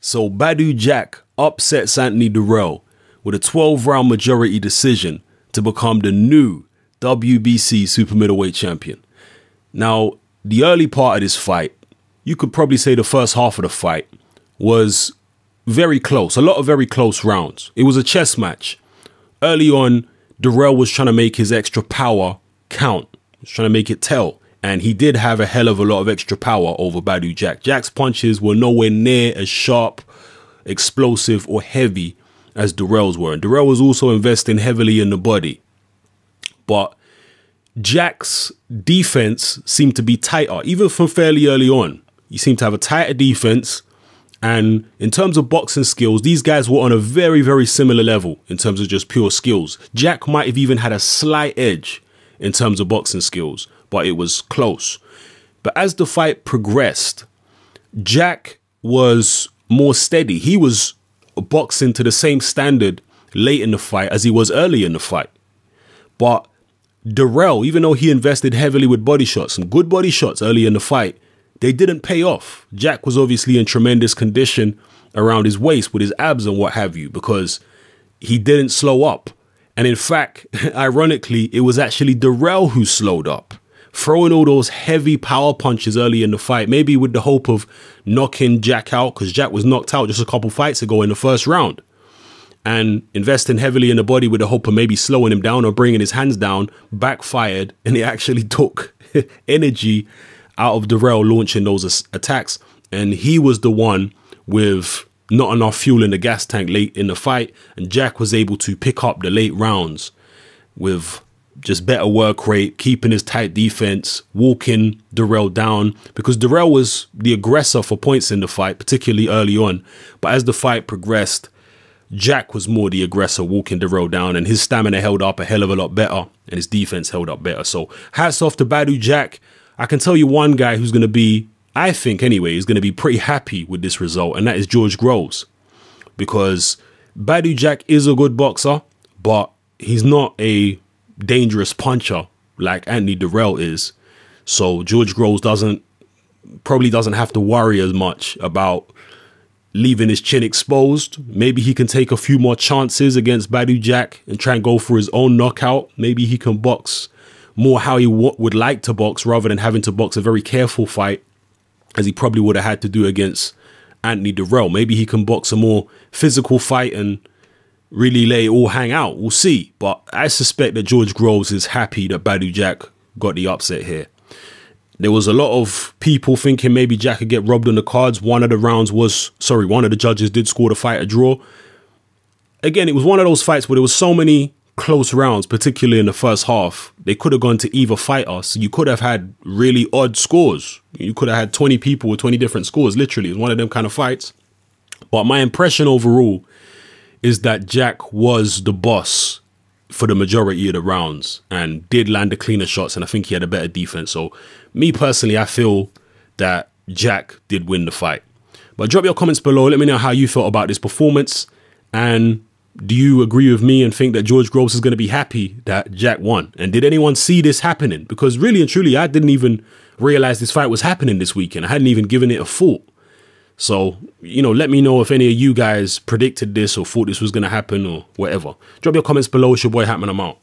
So Badou Jack upsets Anthony Dirrell with a 12-round majority decision to become the new WBC super middleweight champion. Now, the early part of this fight, you could probably say the first half of the fight, was very close. A lot of very close rounds. It was a chess match. Early on, Dirrell was trying to make his extra power count. He was trying to make it tell. And he did have a hell of a lot of extra power over Badou Jack. Jack's punches were nowhere near as sharp, explosive, or heavy as Dirrell's were. And Dirrell was also investing heavily in the body. But Jack's defense seemed to be tighter, even from fairly early on. He seemed to have a tighter defense. And in terms of boxing skills, these guys were on a very, very similar level in terms of just pure skills. Jack might have even had a slight edge in terms of boxing skills, but it was close. But as the fight progressed, Jack was more steady. He was boxing to the same standard late in the fight as he was early in the fight. But Dirrell, even though he invested heavily with body shots, some good body shots early in the fight, they didn't pay off. Jack was obviously in tremendous condition around his waist with his abs and what have you, because he didn't slow up. And in fact, ironically, it was actually Dirrell who slowed up, throwing all those heavy power punches early in the fight, maybe with the hope of knocking Jack out, because Jack was knocked out just a couple fights ago in the first round. And investing heavily in the body with the hope of maybe slowing him down or bringing his hands down, backfired, and it actually took energy out of Dirrell launching those attacks. And he was the one with not enough fuel in the gas tank late in the fight, and Jack was able to pick up the late rounds with just better work rate, keeping his tight defense, walking Dirrell down, because Dirrell was the aggressor for points in the fight, particularly early on. But as the fight progressed, Jack was more the aggressor, walking Dirrell down, and his stamina held up a hell of a lot better, and his defense held up better. So hats off to Badou Jack. I can tell you one guy who's going to be, I think anyway, is going to be pretty happy with this result, and that is George Groves. Because Badou Jack is a good boxer, but he's not a dangerous puncher like Anthony Dirrell is. So George Groves probably doesn't have to worry as much about leaving his chin exposed. Maybe he can take a few more chances against Badou Jack and try and go for his own knockout. Maybe he can box more how he would like to box, rather than having to box a very careful fight as he probably would have had to do against Anthony Dirrell. Maybe he can box a more physical fight and really let it all hang out. We'll see. But I suspect that George Groves is happy that Badou Jack got the upset here. There was a lot of people thinking maybe Jack could get robbed on the cards. One of the judges did score the fight a draw. Again, it was one of those fights where there was so many close rounds, particularly in the first half. They could have gone to either fighter, so you could have had really odd scores. You could have had 20 people with 20 different scores, literally. It was one of them kind of fights. But my impression overall is that Jack was the boss for the majority of the rounds and did land the cleaner shots, and I think he had a better defense. So me personally, I feel that Jack did win the fight. But drop your comments below. Let me know how you felt about this performance, and do you agree with me and think that George Groves is going to be happy that Jack won? And did anyone see this happening? Because really and truly, I didn't even realize this fight was happening this weekend. I hadn't even given it a thought. So, you know, let me know if any of you guys predicted this or thought this was going to happen or whatever. Drop your comments below. It's your boy Hatman. I'm out.